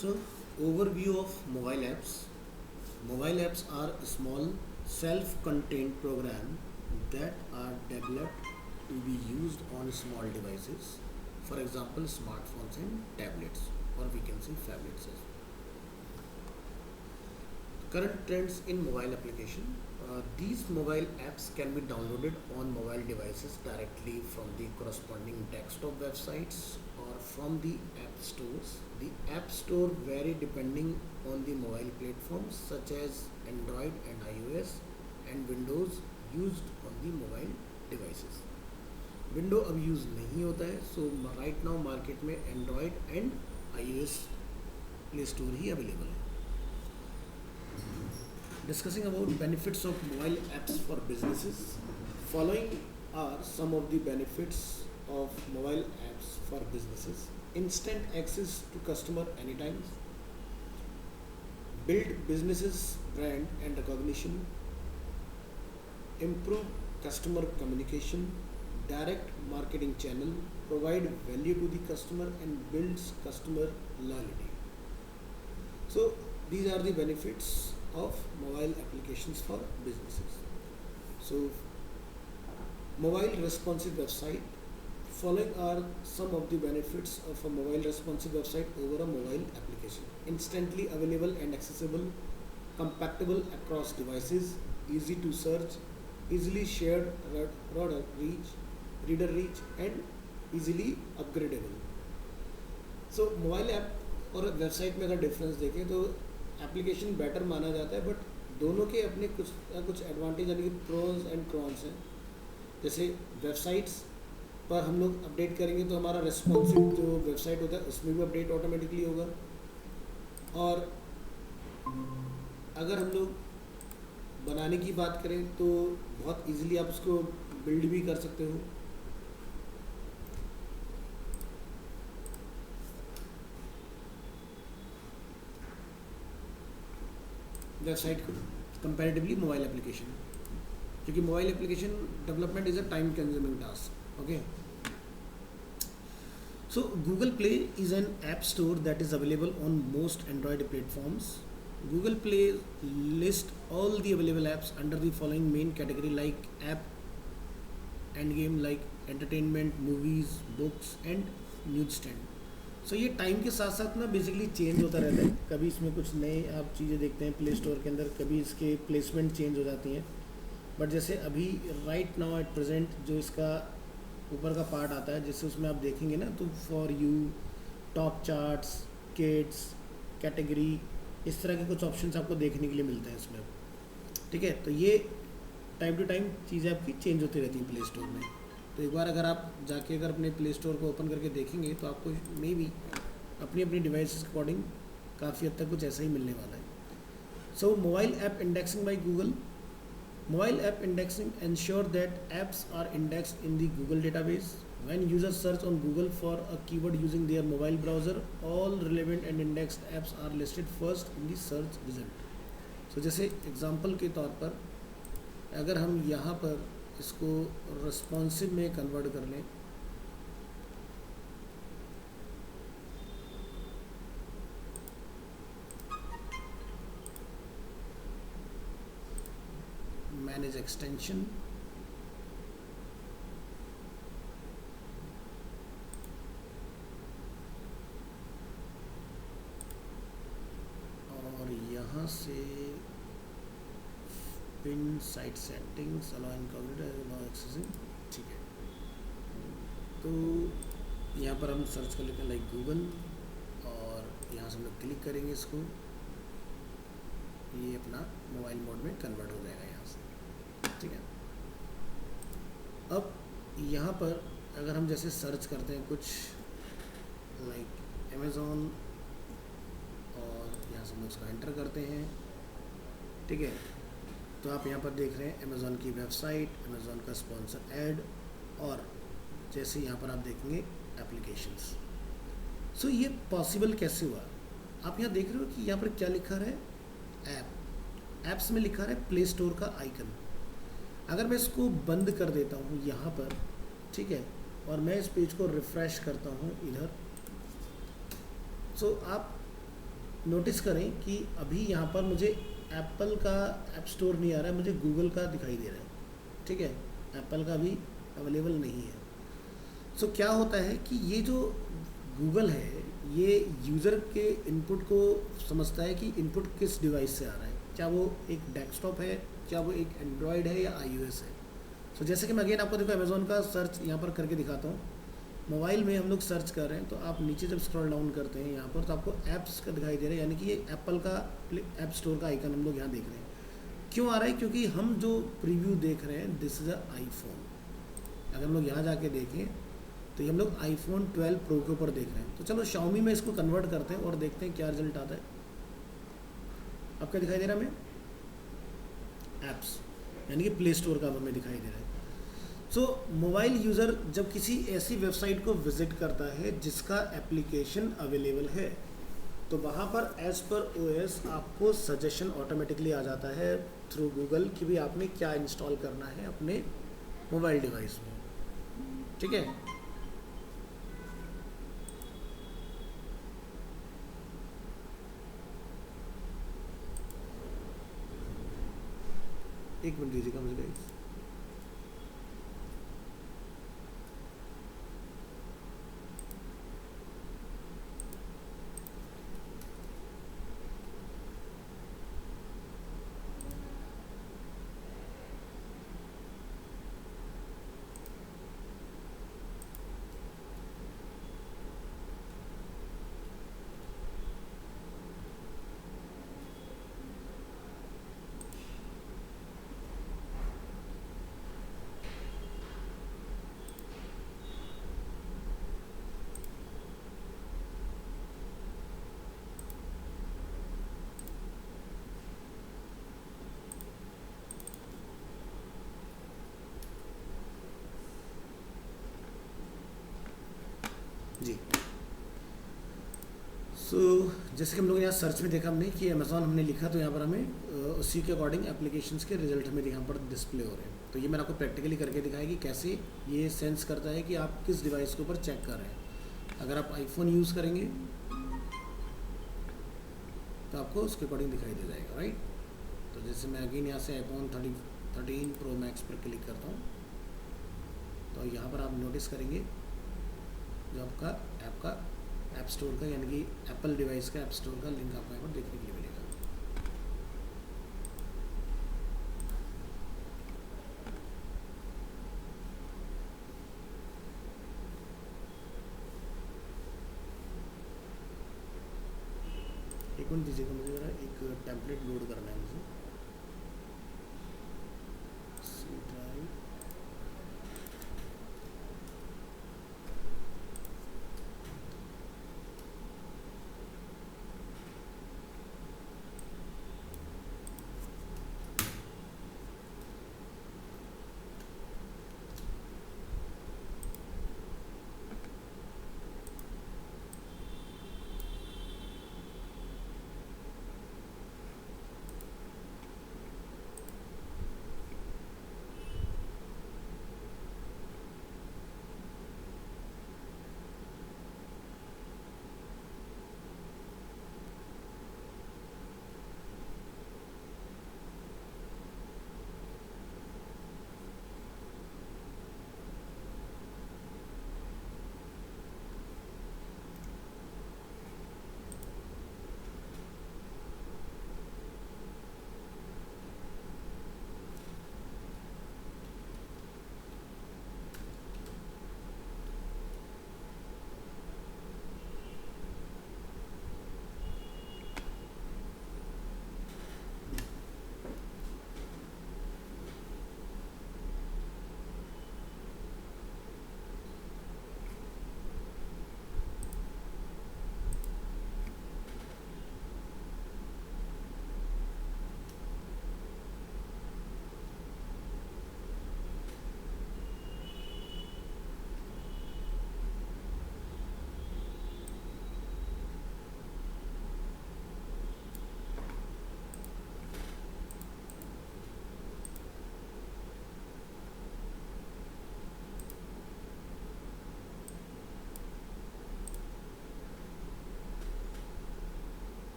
So, overview of mobile apps. Mobile apps are small self-contained programs that are developed to be used on small devices. For example, smartphones and tablets, or we can say phablets as well. Current trends in mobile application. These mobile apps can be downloaded on mobile devices directly from the corresponding desktop websites or from the app stores. The app store vary depending on the mobile platforms such as Android and iOS and Windows used on the mobile devices. Window अब use नहीं होता है, सो right now market में Android and iOS play store he available है. Discussing about benefits of mobile apps for businesses. Following are some of the benefits of mobile apps for businesses. Instant access to customer anytime. Build businesses brand and recognition. Improve customer communication. Direct marketing channel. Provide value to the customer and builds customer loyalty. So these are the benefits of mobile applications for businesses. So mobile responsive website. Following are some of the benefits of a mobile responsive website over a mobile application. Instantly available and accessible, compatible across devices, easy to search, easily shared reader reach and easily upgradable. So mobile app और website में अगर difference देखें तो application better माना जाता है, but दोनों के अपने कुछ एडवांटेज यानी कि प्रोज एंड कॉन्स हैं. जैसे वेबसाइट्स पर हम लोग अपडेट करेंगे तो हमारा रेस्पॉन्सिव जो वेबसाइट होता है उसमें भी अपडेट ऑटोमेटिकली होगा. और अगर हम लोग बनाने की बात करें तो बहुत इजीली आप उसको बिल्ड भी कर सकते हो. वेबसाइट कंपैरेटिवली मोबाइल एप्लीकेशन, क्योंकि mobile application development is a time consuming task. Okay, so Google play is an app store that is available on most Android platforms. Google play list all the available apps under the following main category like app and game like entertainment, movies, books and newsstand. सो ये time के साथ साथ ना basically change होता रहता है. कभी इसमें कुछ नए आप चीज़ें देखते हैं प्ले स्टोर के अंदर, कभी इसके प्लेसमेंट चेंज हो जाती हैं. बट जैसे अभी राइट नाउ एट प्रेजेंट जो इसका ऊपर का पार्ट आता है, जैसे उसमें आप देखेंगे ना तो for you, top charts, kids, category, इस तरह के कुछ ऑप्शंस आपको देखने के लिए मिलते हैं इसमें. ठीक है, तो ये टाइम टू टाइम चीज़ें आपकी चेंज होती रहती हैं प्ले स्टोर में. तो एक बार अगर आप जाके अगर अपने प्ले स्टोर को ओपन करके देखेंगे तो आपको मे बी अपनी अपनी डिवाइस के अकॉर्डिंग काफ़ी हद तक कुछ ऐसा ही मिलने वाला है. So mobile app indexing by Google. Mobile app indexing ensure that apps are indexed in the Google database. When users search on Google for a keyword using their mobile browser, all relevant and indexed apps are listed first in the search result. So जैसे example के तौर पर अगर हम यहाँ पर इसको responsive में कन्वर्ट कर लें, मैनेज एक्सटेंशन, और यहाँ से pin site settings, allow incognito, allow accessing. ठीक है, तो यहाँ पर हम सर्च कर लेते हैं लाइक गूगल और यहाँ से हम लोग क्लिक करेंगे इसको, ये अपना मोबाइल मोड में कन्वर्ट हो जाएगा यहाँ से. ठीक है, अब यहाँ पर अगर हम जैसे सर्च करते हैं कुछ लाइक अमेज़ॉन और यहाँ से हम उसको एंटर करते हैं. ठीक है, तो आप यहाँ पर देख रहे हैं अमेज़ॉन की वेबसाइट, अमेज़ॉन का स्पॉन्सर ऐड और जैसे यहाँ पर आप देखेंगे एप्लीकेशंस. सो ये पॉसिबल कैसे हुआ? आप यहाँ देख रहे हो कि यहाँ पर क्या लिखा है, ऐप. ऐप्स में लिखा है प्ले स्टोर का आइकन. अगर मैं इसको बंद कर देता हूँ यहाँ पर, ठीक है, और मैं इस पेज को रिफ़्रेश करता हूँ इधर, सो आप नोटिस करें कि अभी यहाँ पर मुझे एप्पल का ऐप स्टोर नहीं आ रहा है, मुझे गूगल का दिखाई दे रहा है। ठीक है, एप्पल का भी अवेलेबल नहीं है। सो क्या होता है कि ये जो गूगल है ये यूज़र के इनपुट को समझता है कि इनपुट किस डिवाइस से आ रहा है, क्या वो एक डेस्कटॉप है, क्या वो एक एंड्रॉयड है या iOS है। सो जैसे कि मैं अगेन आपको देखो अमेज़ोन का सर्च यहाँ पर करके दिखाता हूँ। मोबाइल में हम लोग सर्च कर रहे हैं तो आप नीचे जब स्क्रॉल डाउन करते हैं यहाँ पर तो आपको ऐप्स का दिखाई दे रहा है, यानी कि ये एप्पल का ऐप स्टोर का आइकन हम लोग यहाँ देख रहे हैं। क्यों आ रहा है? क्योंकि हम जो प्रीव्यू देख रहे हैं दिस इज़ अ आईफोन। अगर हम लोग यहाँ जाके देखें तो ये हम लोग आईफोन 12 प्रो के ऊपर देख रहे हैं। तो चलो Xiaomi में इसको कन्वर्ट करते हैं और देखते हैं क्या रिजल्ट आता है। अब क्या दिखाई दे रहा है हमें? ऐप्स, यानी कि प्ले स्टोर का हमें दिखाई दे रहा है। सो मोबाइल यूज़र जब किसी ऐसी वेबसाइट को विज़िट करता है जिसका एप्लीकेशन अवेलेबल है तो वहाँ पर एज़ पर ओएस आपको सजेशन ऑटोमेटिकली आ जाता है थ्रू गूगल कि भी आपने क्या इंस्टॉल करना है अपने मोबाइल डिवाइस में। ठीक है, एक मिनट दीजिएगा मुझे गाइस। जी, जैसे कि हम लोग यहाँ सर्च में देखा हमने कि अमेज़ॉन हमने लिखा तो यहाँ पर हमें उसी के अकॉर्डिंग एप्लीकेशंस के रिजल्ट हमें यहाँ पर डिस्प्ले हो रहे हैं। तो ये मैंने आपको प्रैक्टिकली करके दिखाया कि कैसे ये सेंस करता है कि आप किस डिवाइस के ऊपर चेक कर रहे हैं। अगर आप आईफोन यूज़ करेंगे तो आपको उसके अकॉर्डिंग दिखाई दे जाएगा, राइट। तो जैसे मैं अगेन यहाँ से आईफोन 13 प्रो मैक्स पर क्लिक करता हूँ तो यहाँ पर आप नोटिस करेंगे जो आपका ऐप स्टोर का यानी कि एप्पल डिवाइस का ऐप स्टोर का लिंक आपको यहाँ पर देखने के लिए मिलेगा। एक मिनट दीजिएगा मुझे ज़रा, एक टेम्पलेट लोड करना है मुझे। C drive,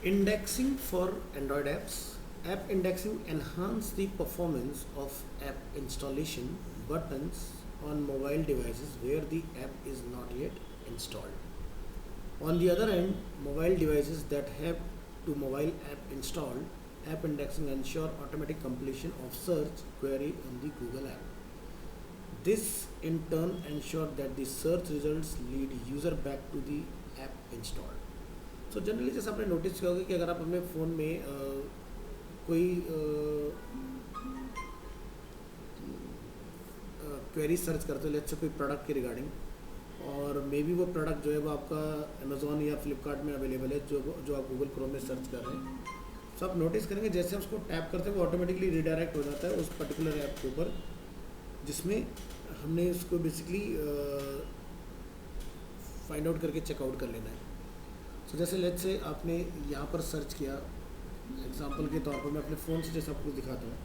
Indexing for Android apps. App indexing enhance the performance of app installation buttons on mobile devices where the app is not yet installed. On the other hand, mobile devices that have to mobile app installed, app indexing ensure automatic completion of search query on the Google app. This in turn ensure that the search results lead user back to the app installed. So generally जैसे आपने notice किया होगा कि अगर आप अपने phone में कोई क्वेरी सर्च करते हो, लेट्स से कोई प्रोडक्ट के रिगार्डिंग, और मे बी वो प्रोडक्ट जो है वो आपका अमेज़ॉन या फ्लिपकार्ट में अवेलेबल है, जो आप गूगल क्रोम में सर्च कर रहे हैं। सो आप नोटिस करेंगे जैसे हम उसको टैप करते हैं वो ऑटोमेटिकली रिडायरेक्ट हो जाता है उस पर्टिकुलर ऐप के ऊपर जिसमें हमने उसको बेसिकली फाइंड आउट करके चेकआउट कर लेना है। सो जैसे लेट्स से आपने यहाँ पर सर्च किया, एग्जांपल के तौर पर मैं अपने फ़ोन से जैसे आपको दिखाता हूँ,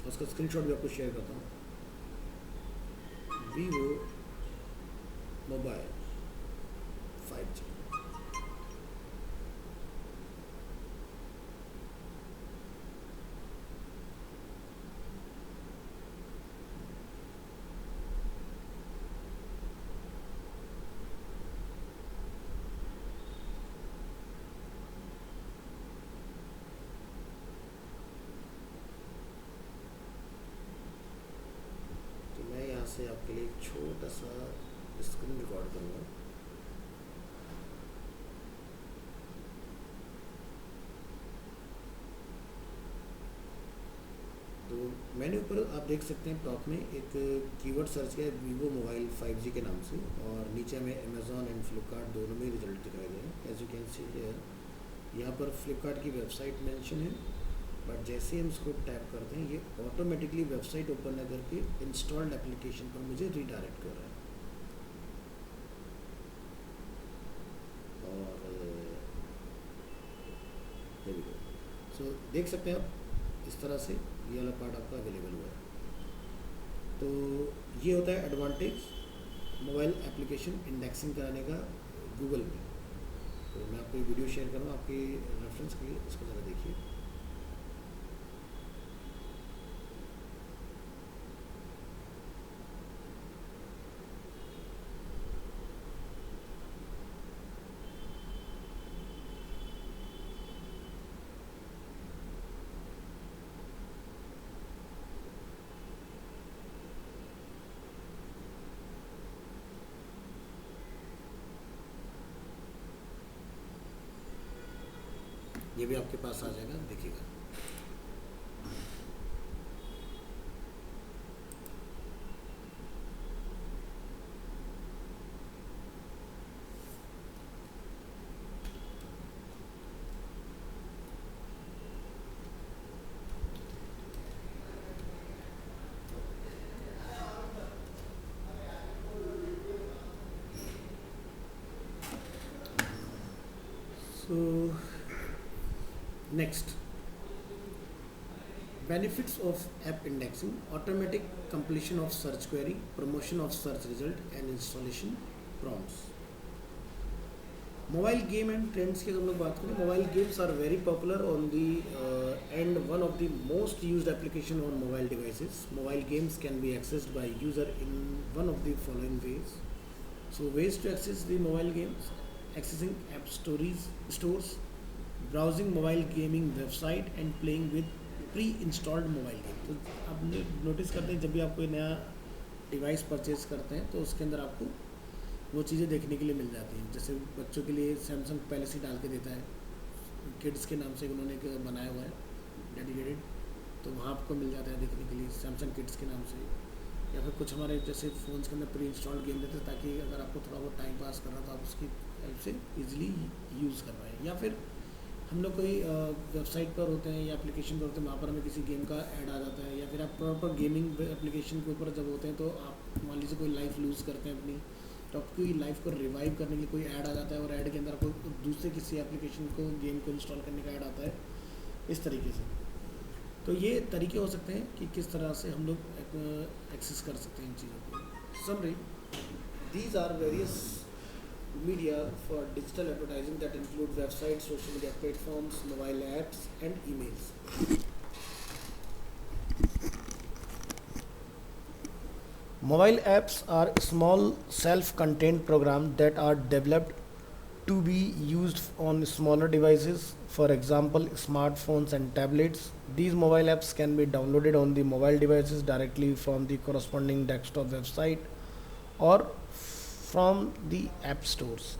उसका स्क्रीनशॉट भी आपको शेयर करता हूँ। वीवो मोबाइल 5G, से आपके लिए एक छोटा सा स्क्रीन रिकॉर्ड करूँगा। तो मैंने ऊपर आप देख सकते हैं टॉप में एक कीवर्ड सर्च किया वीवो मोबाइल 5G के नाम से, और नीचे हमें अमेज़ॉन एंड फ्लिपकार्ट दोनों में रिजल्ट दिखाई दे रहे हैं। As you can see here, यहाँ पर फ्लिपकार्ट की वेबसाइट मेंशन है, बट जैसे ही हम इसको टैप करते हैं ये ऑटोमेटिकली वेबसाइट ओपन करके इंस्टॉल्ड एप्लीकेशन पर मुझे रीडायरेक्ट कर रहा है। और सो देख सकते हैं आप इस तरह से ये वाला पार्ट आपका अवेलेबल हुआ है। तो ये होता है एडवांटेज मोबाइल एप्लीकेशन इंडेक्सिंग कराने का गूगल में। तो मैं आपको ये वीडियो शेयर करूँ आपके रेफरेंस के लिए, इसको ज़रा देखिए। ये भी आपके पास आ जाएगा, देखिएगा। So next, benefits of app indexing: automatic completion of search query, promotion of search result and installation prompts. Mobile game and trends की अगर हम लोग बात करें, mobile games are very popular on the end one of the most used application on mobile devices. Mobile games can be accessed by user in one of the following ways. So ways to access the mobile games: accessing app stores, browsing mobile gaming website and playing with pre-installed mobile game. तो आप notice करते हैं जब भी आप कोई नया device purchase करते हैं तो उसके अंदर आपको वो चीज़ें देखने के लिए मिल जाती हैं। जैसे बच्चों के लिए सैमसंग पहले से डाल के देता है, किड्स के नाम से उन्होंने एक बनाया हुआ है डेडिकेटेड, तो वहाँ आपको मिल जाता है देखने के लिए सैमसंग किड्स के नाम से। या फिर कुछ हमारे जैसे फ़ोन्स के अंदर प्री इंस्टॉल्ड गेम देते हैं ताकि अगर आपको थोड़ा बहुत टाइम पास करना तो आप उसकी हेल्प से ईजिली यूज़ कर पाएँ। या फिर हम लोग कोई वेबसाइट पर होते हैं या एप्लीकेशन पर होते हैं, वहाँ पर हमें किसी गेम का ऐड आ जाता है, या फिर आप प्रॉपर गेमिंग एप्लीकेशन के ऊपर जब होते हैं तो आप मान लीजिए कोई लाइफ लूज़ करते हैं अपनी, तो आपकी लाइफ को रिवाइव करने के लिए कोई ऐड आ जाता है और ऐड के अंदर आपको दूसरे किसी एप्लीकेशन को गेम को इंस्टॉल करने का ऐड आता है, इस तरीके से। तो ये तरीके हो सकते हैं कि किस तरह से हम लोग एक्सेस कर सकते हैं इन चीज़ों को। Summary, these are various media for digital advertising that include websites, social media platforms, mobile apps, and emails. Mobile apps are small self-contained programs that are developed to be used on smaller devices, for example, smartphones and tablets. These mobile apps can be downloaded on the mobile devices directly from the corresponding desktop website or from the app stores.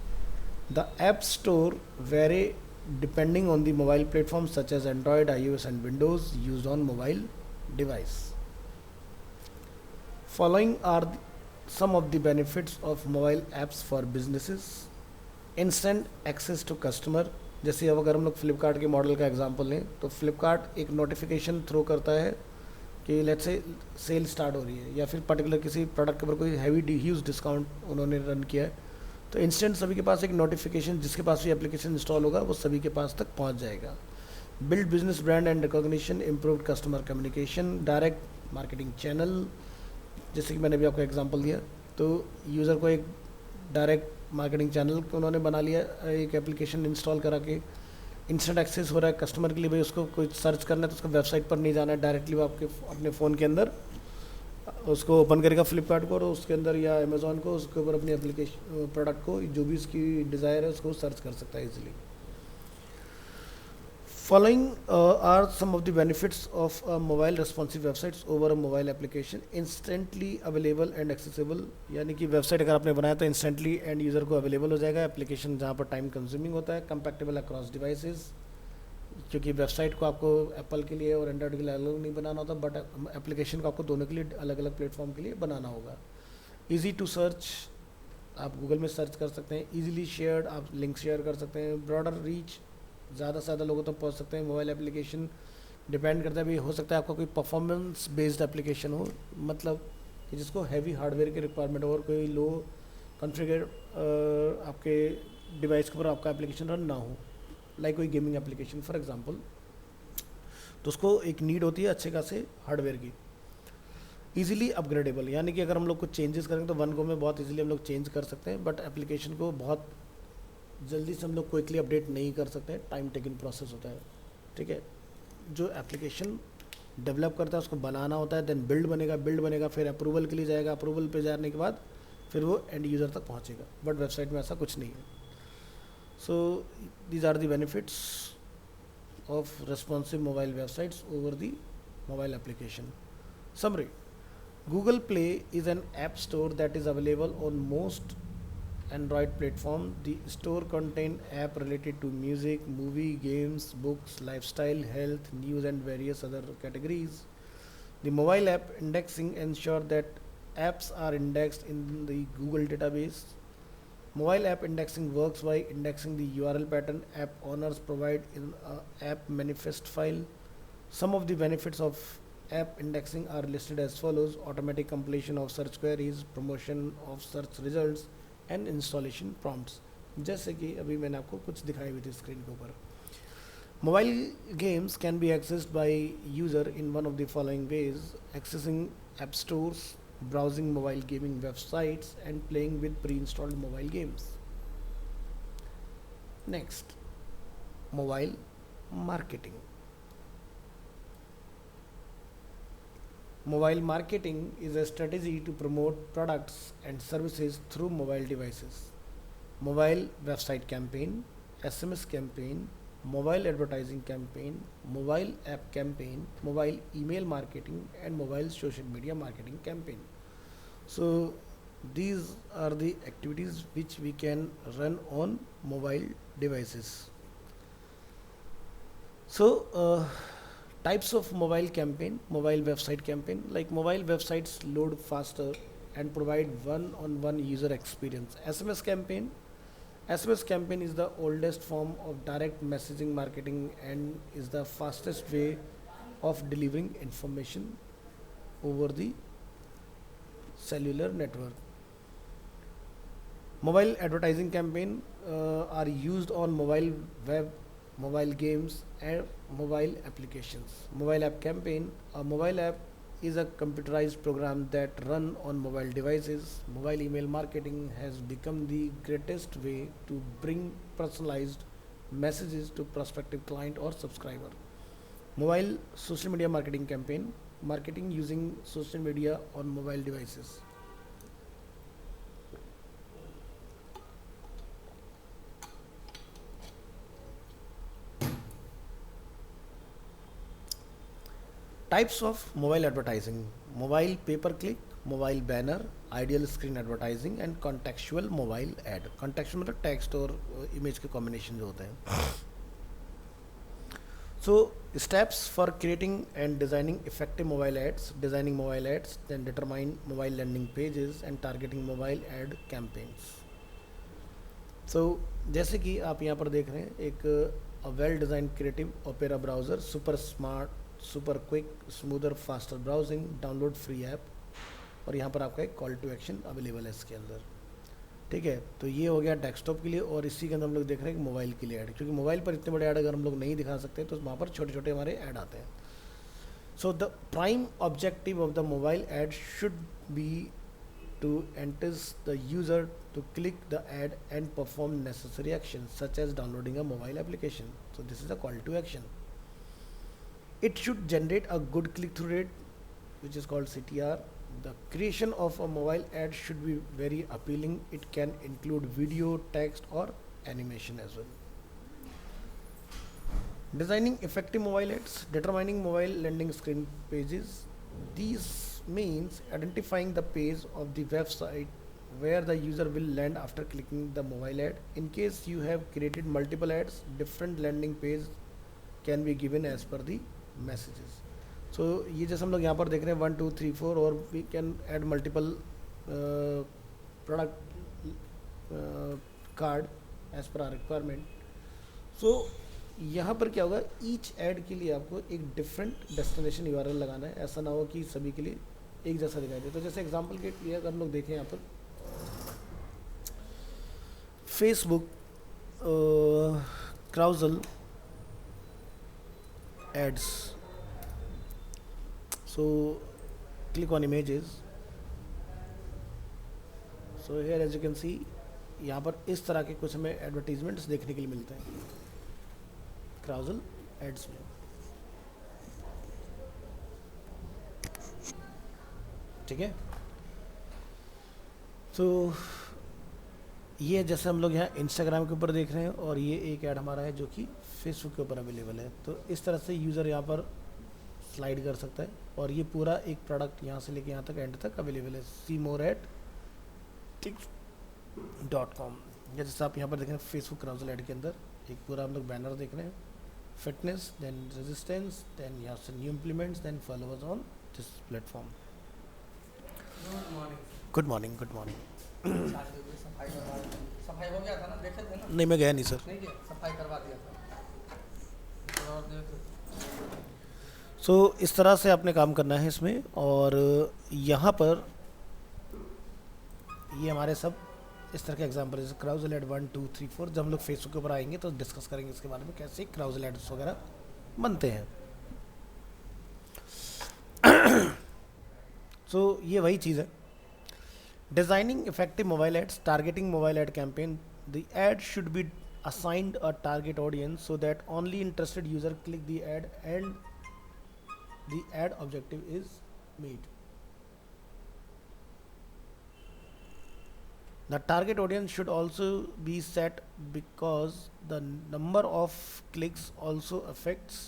The app store vary depending on the mobile platforms such as Android, iOS and Windows used on mobile device. Following are some of the benefits of mobile apps for businesses. Instant access to customer, जैसे अब अगर हम लोग फ्लिपकार्ट के model का example लें तो फ्लिपकार्ट एक नोटिफिकेशन थ्रो करता है कि लेट्स से सेल स्टार्ट हो रही है या फिर पर्टिकुलर किसी प्रोडक्ट के ऊपर कोई हैवी ह्यूज डिस्काउंट उन्होंने रन किया है, तो इंस्टेंट सभी के पास एक नोटिफिकेशन, जिसके पास भी एप्लीकेशन इंस्टॉल होगा वो सभी के पास तक पहुंच जाएगा. Build business brand and recognition, improve customer communication, direct marketing channel, जैसे कि मैंने भी आपको एग्जांपल दिया, तो यूज़र को एक डायरेक्ट मार्केटिंग चैनल को उन्होंने बना लिया, एक एप्लीकेशन इंस्टॉल करा के इंस्टेंट एक्सेस हो रहा है कस्टमर के लिए. भाई उसको कोई सर्च करना है तो उसको वेबसाइट पर नहीं जाना है, डायरेक्टली वो आपके अपने फ़ोन के अंदर उसको ओपन करेगा फ्लिपकार्ट को और उसके अंदर या अमेज़ॉन को, उसके ऊपर अपनी एप्लीकेशन प्रोडक्ट को जो भी उसकी डिज़ायर है उसको सर्च कर सकता है easily. Following are some of the benefits of mobile responsive websites over a mobile application. Instantly available and accessible, यानी कि वेबसाइट अगर आपने बनाया तो इंस्टेंटली एंड यूज़र को अवेलेबल हो जाएगा. एप्लीकेशन जहाँ पर टाइम कंज्यूमिंग होता है. कंपैक्टेबल अक्रॉस डिवाइसेस, क्योंकि वेबसाइट को आपको एप्पल के लिए और एंड्रॉयड के लिए अलग नहीं बनाना होता, बट एप्लीकेशन को आपको दोनों के लिए अलग अलग प्लेटफॉर्म के लिए बनाना होगा. ईजी टू सर्च, आप गूगल में सर्च कर सकते हैं. ईजिली शेयर्ड, आप लिंक शेयर कर सकते हैं. ब्रॉडर रीच, ज़्यादा से ज़्यादा लोगों तक पहुंच सकते हैं. मोबाइल एप्लीकेशन डिपेंड करता है, भी हो सकता है आपका कोई परफॉर्मेंस बेस्ड एप्लीकेशन हो, मतलब कि जिसको हैवी हार्डवेयर की रिक्वायरमेंट हो और कोई लो कॉन्फ़िगर आपके डिवाइस के ऊपर आपका एप्लीकेशन रन ना हो, लाइक कोई गेमिंग एप्लीकेशन फॉर एग्जांपल, तो उसको एक नीड होती है अच्छे खासे हार्डवेयर की. ईजिली अपग्रेडेबल, यानी कि अगर हम लोग कुछ चेंजेस करेंगे तो वन गो में बहुत ईजिली हम लोग चेंज कर सकते हैं, बट एप्लीकेशन को बहुत जल्दी से हम लोग क्विकली अपडेट नहीं कर सकते, टाइम टेकिंग प्रोसेस होता है. ठीक है, जो एप्लीकेशन डेवलप करता है उसको बनाना होता है, देन बिल्ड बनेगा, फिर अप्रूवल के लिए जाएगा, अप्रूवल पे जाने के बाद फिर वो एंड यूज़र तक पहुंचेगा. बट वेबसाइट में ऐसा कुछ नहीं है. So these are the benefits of responsive mobile websites over the mobile application. Summary: Google Play is an app store that is available on most Android platform. The store contain app related to music, movie, games, books, lifestyle, health, news and various other categories. The mobile app indexing ensure that apps are indexed in the Google database. Mobile app indexing works by indexing the URL pattern app owners provide in a app manifest file. Some of the benefits of app indexing are listed as follows: automatic completion of search queries, promotion of search results and installation prompts. जैसे कि अभी मैंने आपको कुछ दिखाई हुई थी screen के ऊपर. Mobile games can be accessed by user in one of the following ways: accessing app stores, browsing mobile gaming websites and playing with pre-installed mobile games. Next, mobile marketing. Mobile marketing is a strategy to promote products and services through mobile devices. Mobile website campaign, SMS campaign, mobile advertising campaign, mobile app campaign, mobile email marketing and mobile social media marketing campaign. So these are the activities which we can run on mobile devices. So types of mobile campaign, mobile website campaign, like mobile websites load faster and provide one-on-one user experience. SMS campaign is the oldest form of direct messaging marketing and is the fastest way of delivering information over the cellular network. Mobile advertising campaign are used on mobile web, mobile games and mobile applications. Mobile app campaign, a mobile app is a computerized program that run on mobile devices. Mobile email marketing has become the greatest way to bring personalized messages to prospective client or subscriber. Mobile social media marketing campaign, marketing using social media on mobile devices. Types of mobile advertising: mobile pay per click, mobile banner, ideal screen advertising and contextual mobile ad. Contextual मतलब text और image के combination जो होते हैं. So steps for creating and designing effective mobile ads: designing mobile ads, then determine mobile landing pages and targeting mobile ad campaigns. So जैसे कि आप यहाँ पर देख रहे हैं एक well design creative opera browser, super smart, super quick, smoother, faster browsing, download free app, और यहाँ पर आपका एक कॉल टू एक्शन अवेलेबल है इसके अंदर. ठीक है, तो ये हो गया डेस्कटॉप के लिए. और इसी के अंदर हम लोग देख रहे हैं कि मोबाइल के लिए ऐड, क्योंकि मोबाइल पर इतने बड़े ऐड अगर हम लोग नहीं दिखा सकते तो वहाँ पर छोटे छोटे हमारे ऐड आते हैं. So the prime objective of the mobile add should be to entice the user to click the ad and perform necessary actions such as downloading a mobile application. So this is a call to action. It should generate a good click-through rate, which is called CTR. The creation of a mobile ad should be very appealing. It can include video, text or animation as well. Designing effective mobile ads, determining mobile landing screen pages. These means identifying the page of the website where the user will land after clicking the mobile ad. In case you have created multiple ads, different landing page can be given as per the messages. So ये जैसे हम लोग यहाँ पर देख रहे हैं 1 2 3 4 और we can add multiple product card as per our requirement. So यहाँ पर क्या होगा, ईच ऐड के लिए आपको एक डिफरेंट डेस्टिनेशन यूआरएल लगाना है. ऐसा ना हो कि सभी के लिए एक जैसा दिखाई दे. तो जैसे एग्जांपल के लिए अगर हम लोग देखें यहाँ पर Facebook carousel ads, so click on images. So here as you can see यहाँ पर इस तरह के कुछ हमें एडवर्टीजमेंट्स देखने के लिए मिलते हैं क्राउजल एड्स में. ठीक है, तो ये जैसे हम लोग यहाँ इंस्टाग्राम के ऊपर देख रहे हैं और ये एक ऐड हमारा है जो कि फेसबुक के ऊपर अवेलेबल है. तो इस तरह से यूज़र यहाँ पर स्लाइड कर सकता है और ये पूरा एक प्रोडक्ट यहाँ से लेके यहाँ तक एंड तक अवेलेबल है. सी मोर एट टिक्स.com. जैसे आप यहाँ पर देख रहे हैं फेसबुक क्राउजल ऐड के अंदर एक पूरा हम लोग बैनर देख रहे हैं, फिटनेस, देन रेजिस्टेंस, देन यहाँ से new implements, then followers on this platform. Good morning. Good morning. सफाई हो गया था ना, देखे थे ना? नहीं, मैं गया नहीं सर. नहीं गया, सफाई करवा दिया था. सो इस तरह से आपने काम करना है इसमें. और यहाँ पर ये हमारे सब इस तरह के एग्जाम्पल जैसे क्राउजल एड 1 2 3 4. जब हम लोग फेसबुक के ऊपर आएंगे तो डिस्कस करेंगे इसके बारे में कैसे क्राउजल एड्स वगैरह बनते हैं. सो ये वही चीज़ है. Designing effective mobile ads, targeting mobile ad campaign. The ad should be assigned a target audience so that only interested user click the ad and the ad objective is met. The target audience should also be set because the number of clicks also affects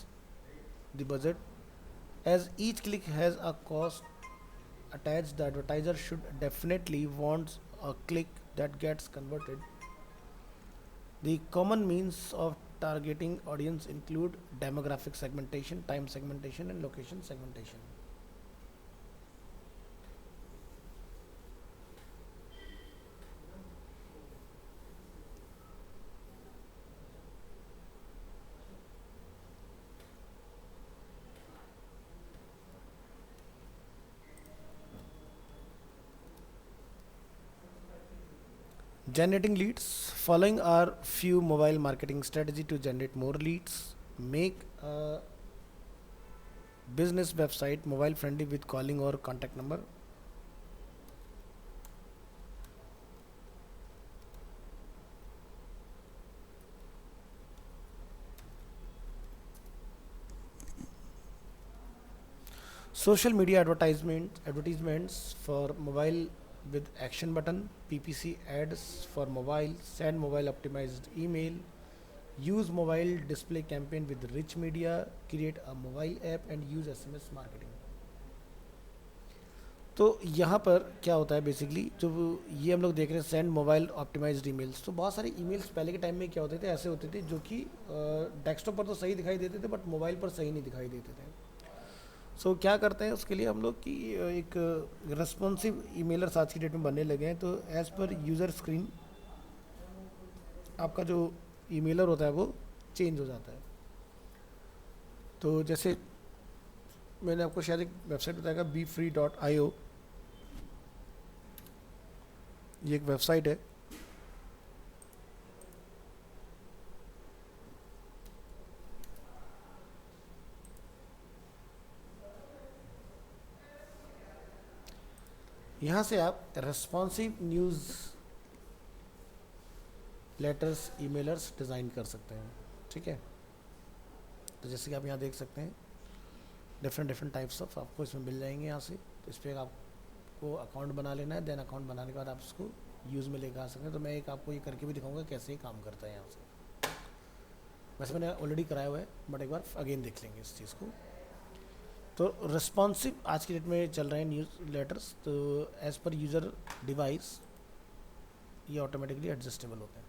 the budget. As each click has a cost attached, the advertiser should definitely want a click that gets converted. The common means of targeting audience include demographic segmentation, time segmentation and location segmentation. Generating leads. Following are few mobile marketing strategy to generate more leads. Make a business website, mobile friendly with calling or contact number. Social media advertisements for mobile with action button, PPC ads for mobile, send mobile optimized email, use mobile display campaign with rich media, create a mobile app and use SMS marketing. तो यहाँ पर क्या होता है basically, जो ये हम लोग देख रहे हैं सेंड मोबाइल ऑप्टिमाइज्ड ईमेल्स, तो बहुत सारे ईमेल्स पहले के टाइम में क्या होते थे, ऐसे होते थे जो कि डेस्कटॉप पर तो सही दिखाई देते थे बट मोबाइल पर सही नहीं दिखाई देते थे. सो क्या करते हैं उसके लिए हम लोग कि एक रेस्पॉन्सिव ईमेलर्स आज की डेट में बनने लगे हैं. तो एज़ पर यूज़र स्क्रीन आपका जो ईमेलर होता है वो चेंज हो जाता है. तो जैसे मैंने आपको शायद एक वेबसाइट बताया BeFree.io, ये एक वेबसाइट है. यहाँ से आप responsive news letters emailers design कर सकते हैं. ठीक है, तो जैसे कि आप यहाँ देख सकते हैं डिफरेंट टाइप्स ऑफ आपको इसमें मिल जाएंगे. यहाँ से तो इस पर आपको अकाउंट बना लेना है, देन अकाउंट बनाने के बाद आप इसको यूज़ में लेकर आ सकते हैं. तो मैं एक आपको ये करके भी दिखाऊंगा कैसे ये काम करता है. यहाँ से वैसे मैंने ऑलरेडी कराया हुआ है बट एक बार अगेन देख लेंगे इस चीज़ को. तो रिस्पॉन्सिव आज की डेट में चल रहे हैं न्यूज़ लेटर्स. तो एज़ पर यूज़र डिवाइस ये ऑटोमेटिकली एडजस्टेबल होते हैं.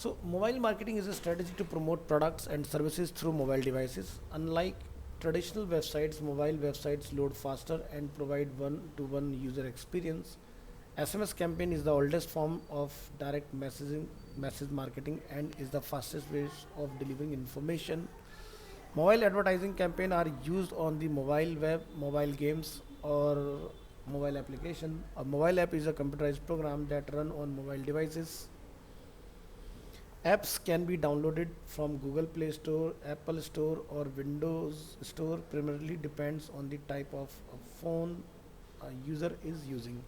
So mobile marketing is a strategy to promote products and services through mobile devices. Unlike traditional websites, mobile websites load faster and provide one-to-one user experience. SMS campaign is the oldest form of direct message marketing and is the fastest way of delivering information. Mobile advertising campaign are used on the mobile web, mobile games or mobile application. A mobile app is a computerized program that run on mobile devices. Apps can be downloaded from Google Play Store, Apple Store or Windows Store. Primarily depends on the type of phone a user is using.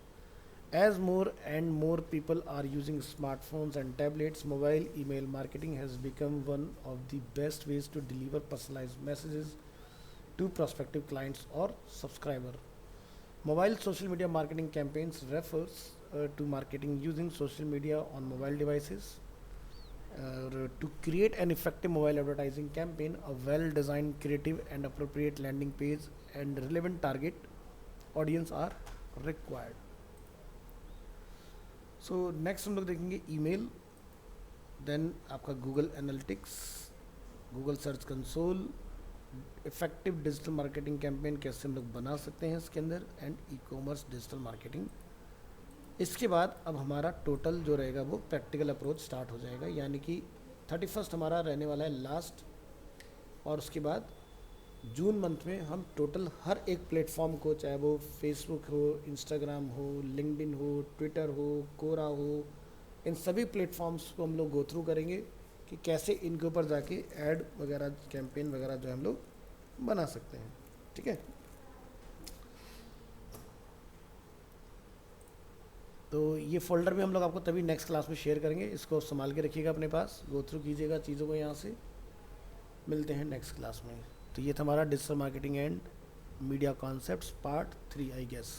As more and more people are using smartphones and tablets, mobile email marketing has become one of the best ways to deliver personalized messages to prospective clients or subscriber. Mobile social media marketing campaigns refers to marketing using social media on mobile devices. To create an effective mobile advertising campaign, a well-designed, creative and appropriate landing page and relevant target audience are required. So next हम लोग देखेंगे email, then आपका Google analytics, Google search console, effective digital marketing campaign कैसे हम लोग बना सकते हैं इसके अंदर, and e commerce digital marketing. इसके बाद अब हमारा टोटल जो रहेगा वो प्रैक्टिकल अप्रोच स्टार्ट हो जाएगा. यानी कि 31 हमारा रहने वाला है लास्ट, और उसके बाद जून मंथ में हम टोटल हर एक प्लेटफॉर्म को, चाहे वो फेसबुक हो, इंस्टाग्राम हो, लिंक्डइन हो, ट्विटर हो, कोरा हो, इन सभी प्लेटफॉर्म्स को हम लोग गो थ्रू करेंगे कि कैसे इनके ऊपर जाके ऐड वगैरह कैंपेन वगैरह जो हम लोग बना सकते हैं. ठीक है, तो ये फोल्डर भी हम लोग आपको तभी नेक्स्ट क्लास में शेयर करेंगे. इसको संभाल के रखिएगा अपने पास, गो थ्रू कीजिएगा चीज़ों को. यहाँ से मिलते हैं नेक्स्ट क्लास में. तो ये था हमारा digital marketing and media concepts part 3 I guess.